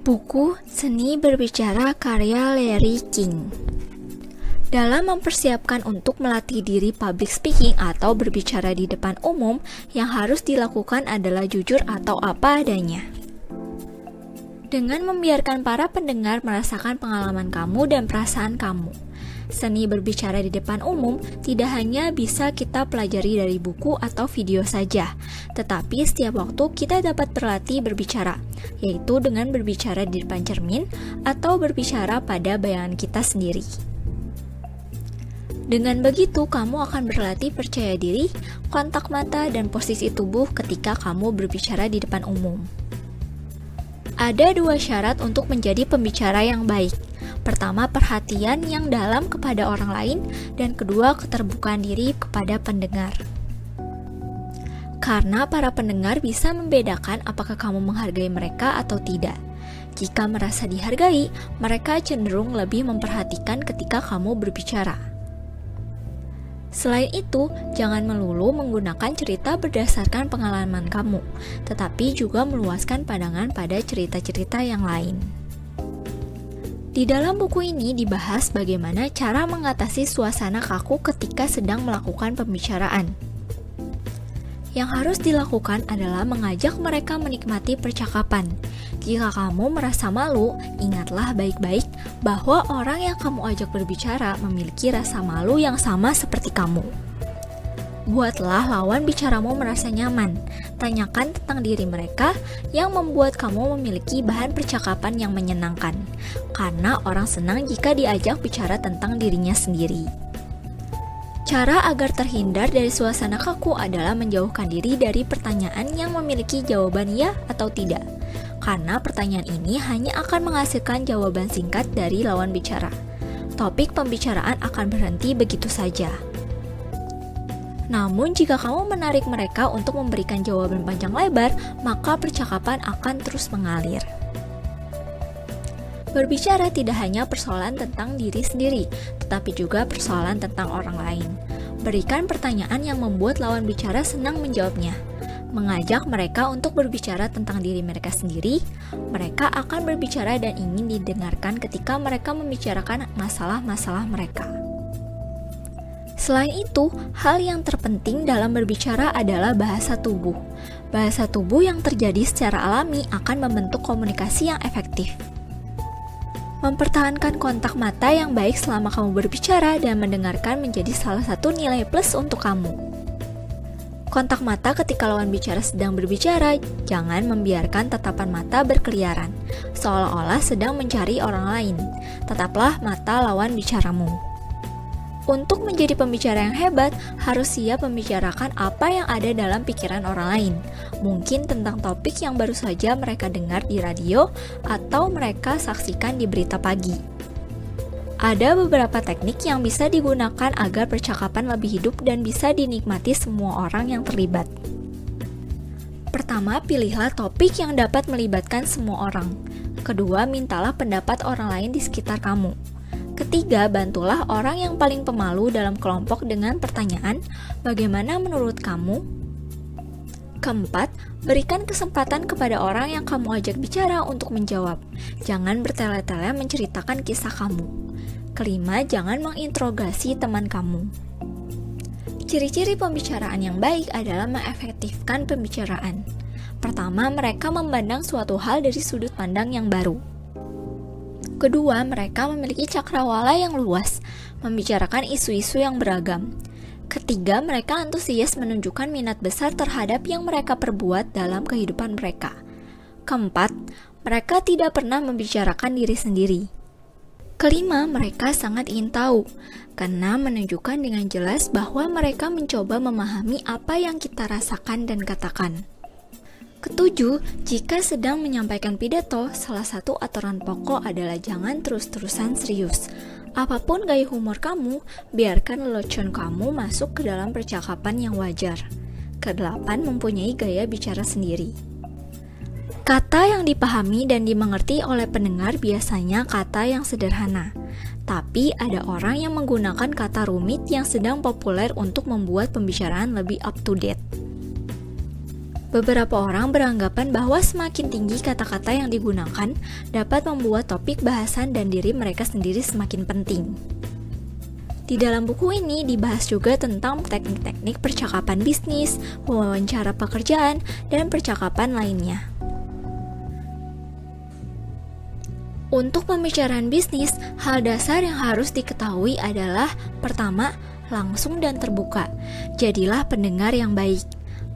Buku Seni Berbicara karya Larry King. Dalam mempersiapkan untuk melatih diri public speaking atau berbicara di depan umum, yang harus dilakukan adalah jujur atau apa adanya. Dengan membiarkan para pendengar merasakan pengalaman kamu dan perasaan kamu. Seni berbicara di depan umum tidak hanya bisa kita pelajari dari buku atau video saja, tetapi setiap waktu kita dapat berlatih berbicara, yaitu dengan berbicara di depan cermin atau berbicara pada bayangan kita sendiri. Dengan begitu, kamu akan berlatih percaya diri, kontak mata, dan posisi tubuh ketika kamu berbicara di depan umum. Ada 2 syarat untuk menjadi pembicara yang baik. Pertama, perhatian yang dalam kepada orang lain, dan kedua, keterbukaan diri kepada pendengar. Karena para pendengar bisa membedakan apakah kamu menghargai mereka atau tidak. Jika merasa dihargai, mereka cenderung lebih memperhatikan ketika kamu berbicara. Selain itu, jangan melulu menggunakan cerita berdasarkan pengalaman kamu, tetapi juga meluaskan pandangan pada cerita-cerita yang lain. Di dalam buku ini dibahas bagaimana cara mengatasi suasana kaku ketika sedang melakukan pembicaraan. Yang harus dilakukan adalah mengajak mereka menikmati percakapan. Jika kamu merasa malu, ingatlah baik-baik bahwa orang yang kamu ajak berbicara memiliki rasa malu yang sama seperti kamu. Buatlah lawan bicaramu merasa nyaman. Tanyakan tentang diri mereka yang membuat kamu memiliki bahan percakapan yang menyenangkan. Karena orang senang jika diajak bicara tentang dirinya sendiri. Cara agar terhindar dari suasana kaku adalah menjauhkan diri dari pertanyaan yang memiliki jawaban ya atau tidak. Karena pertanyaan ini hanya akan menghasilkan jawaban singkat dari lawan bicara. Topik pembicaraan akan berhenti begitu saja. Namun jika kamu menarik mereka untuk memberikan jawaban panjang lebar, maka percakapan akan terus mengalir. Berbicara tidak hanya persoalan tentang diri sendiri, tetapi juga persoalan tentang orang lain. Berikan pertanyaan yang membuat lawan bicara senang menjawabnya. Mengajak mereka untuk berbicara tentang diri mereka sendiri, mereka akan berbicara dan ingin didengarkan ketika mereka membicarakan masalah-masalah mereka. Selain itu, hal yang terpenting dalam berbicara adalah bahasa tubuh. Bahasa tubuh yang terjadi secara alami akan membentuk komunikasi yang efektif. Mempertahankan kontak mata yang baik selama kamu berbicara dan mendengarkan menjadi salah satu nilai plus untuk kamu. Kontak mata ketika lawan bicara sedang berbicara, jangan membiarkan tatapan mata berkeliaran, seolah-olah sedang mencari orang lain. Tataplah mata lawan bicaramu. Untuk menjadi pembicara yang hebat, harus siap membicarakan apa yang ada dalam pikiran orang lain. Mungkin tentang topik yang baru saja mereka dengar di radio atau mereka saksikan di berita pagi. Ada beberapa teknik yang bisa digunakan agar percakapan lebih hidup dan bisa dinikmati semua orang yang terlibat. Pertama, pilihlah topik yang dapat melibatkan semua orang. Kedua, mintalah pendapat orang lain di sekitar kamu. Ketiga, bantulah orang yang paling pemalu dalam kelompok dengan pertanyaan, "Bagaimana menurut kamu?" Keempat, berikan kesempatan kepada orang yang kamu ajak bicara untuk menjawab. Jangan bertele-tele menceritakan kisah kamu. Kelima, jangan menginterogasi teman kamu. Ciri-ciri pembicaraan yang baik adalah mengefektifkan pembicaraan. Pertama, mereka memandang suatu hal dari sudut pandang yang baru. Kedua, mereka memiliki cakrawala yang luas, membicarakan isu-isu yang beragam. Ketiga, mereka antusias menunjukkan minat besar terhadap yang mereka perbuat dalam kehidupan mereka. Keempat, mereka tidak pernah membicarakan diri sendiri. Kelima, mereka sangat ingin tahu, karena menunjukkan dengan jelas bahwa mereka mencoba memahami apa yang kita rasakan dan katakan. Ketujuh, jika sedang menyampaikan pidato, salah satu aturan pokok adalah jangan terus-terusan serius. Apapun gaya humor kamu, biarkan lelucon kamu masuk ke dalam percakapan yang wajar. Kedelapan, mempunyai gaya bicara sendiri. Kata yang dipahami dan dimengerti oleh pendengar biasanya kata yang sederhana. Tapi ada orang yang menggunakan kata rumit yang sedang populer untuk membuat pembicaraan lebih up to date. Beberapa orang beranggapan bahwa semakin tinggi kata-kata yang digunakan dapat membuat topik bahasan dan diri mereka sendiri semakin penting. Di dalam buku ini dibahas juga tentang teknik-teknik percakapan bisnis, wawancara pekerjaan, dan percakapan lainnya. Untuk pembicaraan bisnis, hal dasar yang harus diketahui adalah pertama, langsung dan terbuka. Jadilah pendengar yang baik.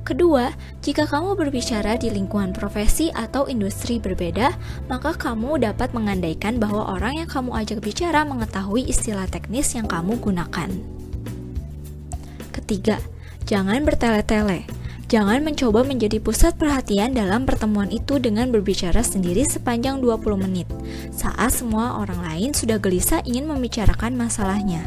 Kedua, jika kamu berbicara di lingkungan profesi atau industri berbeda, maka kamu dapat mengandaikan bahwa orang yang kamu ajak bicara mengetahui istilah teknis yang kamu gunakan. Ketiga, jangan bertele-tele. Jangan mencoba menjadi pusat perhatian dalam pertemuan itu dengan berbicara sendiri sepanjang 20 menit, saat semua orang lain sudah gelisah ingin membicarakan masalahnya.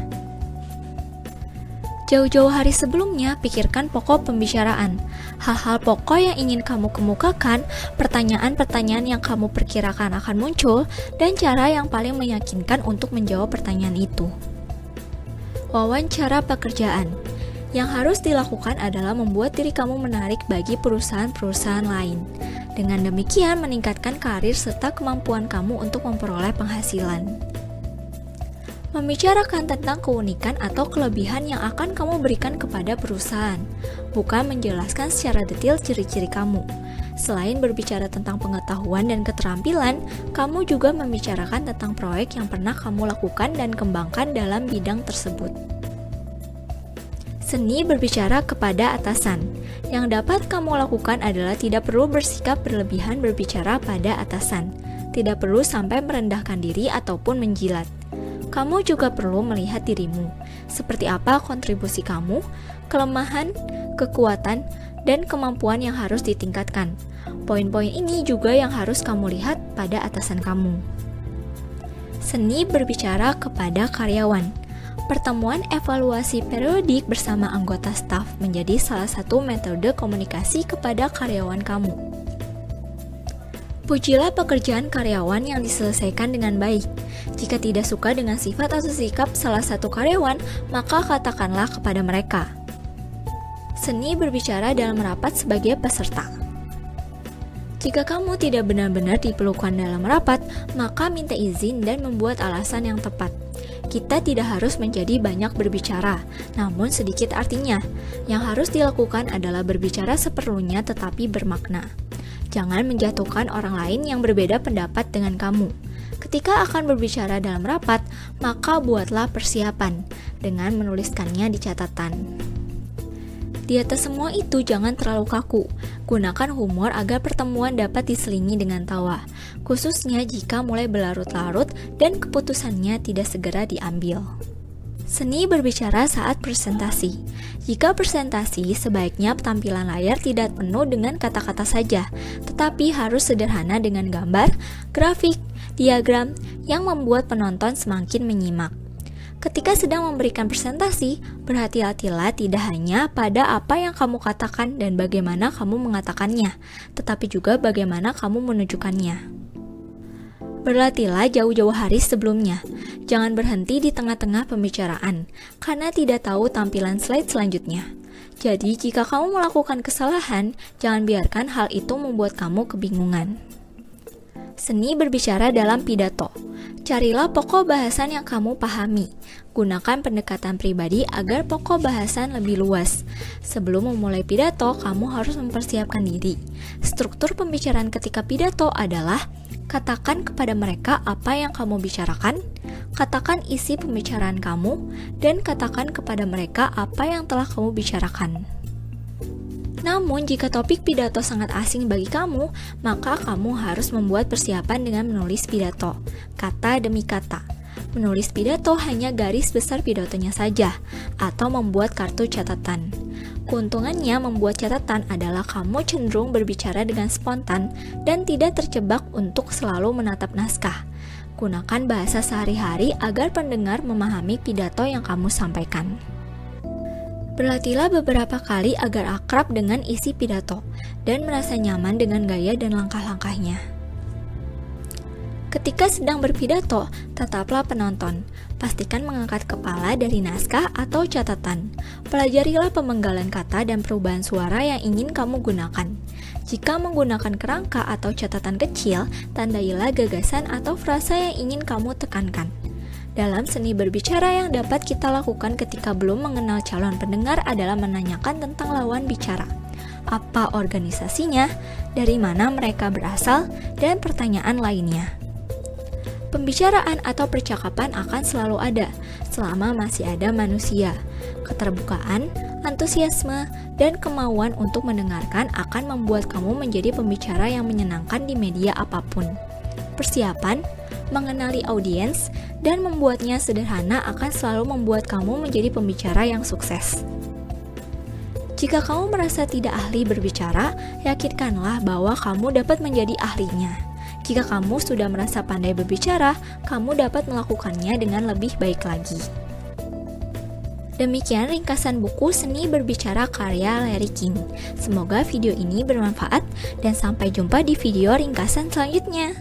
Jauh-jauh hari sebelumnya, pikirkan pokok pembicaraan. Hal-hal pokok yang ingin kamu kemukakan, pertanyaan-pertanyaan yang kamu perkirakan akan muncul, dan cara yang paling meyakinkan untuk menjawab pertanyaan itu. Wawancara pekerjaan. Yang harus dilakukan adalah membuat diri kamu menarik bagi perusahaan-perusahaan lain. Dengan demikian, meningkatkan karir serta kemampuan kamu untuk memperoleh penghasilan. Membicarakan tentang keunikan atau kelebihan yang akan kamu berikan kepada perusahaan, bukan menjelaskan secara detail ciri-ciri kamu. Selain berbicara tentang pengetahuan dan keterampilan, kamu juga membicarakan tentang proyek yang pernah kamu lakukan dan kembangkan dalam bidang tersebut. Seni berbicara kepada atasan. Yang dapat kamu lakukan adalah tidak perlu bersikap berlebihan berbicara pada atasan. Tidak perlu sampai merendahkan diri ataupun menjilat. Kamu juga perlu melihat dirimu, seperti apa kontribusi kamu, kelemahan, kekuatan, dan kemampuan yang harus ditingkatkan. Poin-poin ini juga yang harus kamu lihat pada atasan kamu. Seni berbicara kepada karyawan. Pertemuan evaluasi periodik bersama anggota staf menjadi salah satu metode komunikasi kepada karyawan kamu. Pujilah pekerjaan karyawan yang diselesaikan dengan baik. Jika tidak suka dengan sifat atau sikap salah satu karyawan, maka katakanlah kepada mereka. Seni berbicara dalam rapat sebagai peserta. Jika kamu tidak benar-benar diperlukan dalam rapat, maka minta izin dan membuat alasan yang tepat. Kita tidak harus menjadi banyak berbicara, namun sedikit artinya. Yang harus dilakukan adalah berbicara seperlunya tetapi bermakna. Jangan menjatuhkan orang lain yang berbeda pendapat dengan kamu. Ketika akan berbicara dalam rapat, maka buatlah persiapan dengan menuliskannya di catatan. Di atas semua itu, jangan terlalu kaku. Gunakan humor agar pertemuan dapat diselingi dengan tawa, khususnya jika mulai berlarut-larut dan keputusannya tidak segera diambil. Seni berbicara saat presentasi. Jika presentasi, sebaiknya tampilan layar tidak penuh dengan kata-kata saja, tetapi harus sederhana dengan gambar, grafik, diagram yang membuat penonton semakin menyimak. Ketika sedang memberikan presentasi, berhati-hatilah tidak hanya pada apa yang kamu katakan dan bagaimana kamu mengatakannya, tetapi juga bagaimana kamu menunjukkannya. Berlatihlah jauh-jauh hari sebelumnya. Jangan berhenti di tengah-tengah pembicaraan, karena tidak tahu tampilan slide selanjutnya. Jadi, jika kamu melakukan kesalahan, jangan biarkan hal itu membuat kamu kebingungan. Seni berbicara dalam pidato. Carilah pokok bahasan yang kamu pahami. Gunakan pendekatan pribadi agar pokok bahasan lebih luas. Sebelum memulai pidato, kamu harus mempersiapkan diri. Struktur pembicaraan ketika pidato adalah: katakan kepada mereka apa yang kamu bicarakan, katakan isi pembicaraan kamu, dan katakan kepada mereka apa yang telah kamu bicarakan. Namun, jika topik pidato sangat asing bagi kamu, maka kamu harus membuat persiapan dengan menulis pidato, kata demi kata. Menulis pidato hanya garis besar pidatonya saja, atau membuat kartu catatan. Keuntungannya membuat catatan adalah kamu cenderung berbicara dengan spontan dan tidak terjebak untuk selalu menatap naskah. Gunakan bahasa sehari-hari agar pendengar memahami pidato yang kamu sampaikan. Berlatihlah beberapa kali agar akrab dengan isi pidato dan merasa nyaman dengan gaya dan langkah-langkahnya. Ketika sedang berpidato, tataplah penonton. Pastikan mengangkat kepala dari naskah atau catatan. Pelajarilah pemenggalan kata dan perubahan suara yang ingin kamu gunakan. Jika menggunakan kerangka atau catatan kecil, tandailah gagasan atau frasa yang ingin kamu tekankan. Dalam seni berbicara yang dapat kita lakukan ketika belum mengenal calon pendengar adalah menanyakan tentang lawan bicara. Apa organisasinya, dari mana mereka berasal, dan pertanyaan lainnya. Pembicaraan atau percakapan akan selalu ada, selama masih ada manusia. Keterbukaan, antusiasme, dan kemauan untuk mendengarkan akan membuat kamu menjadi pembicara yang menyenangkan di media apapun. Persiapan, mengenali audiens, dan membuatnya sederhana akan selalu membuat kamu menjadi pembicara yang sukses. Jika kamu merasa tidak ahli berbicara, yakinkanlah bahwa kamu dapat menjadi ahlinya. Jika kamu sudah merasa pandai berbicara, kamu dapat melakukannya dengan lebih baik lagi. Demikian ringkasan buku Seni Berbicara karya Larry King. Semoga video ini bermanfaat dan sampai jumpa di video ringkasan selanjutnya.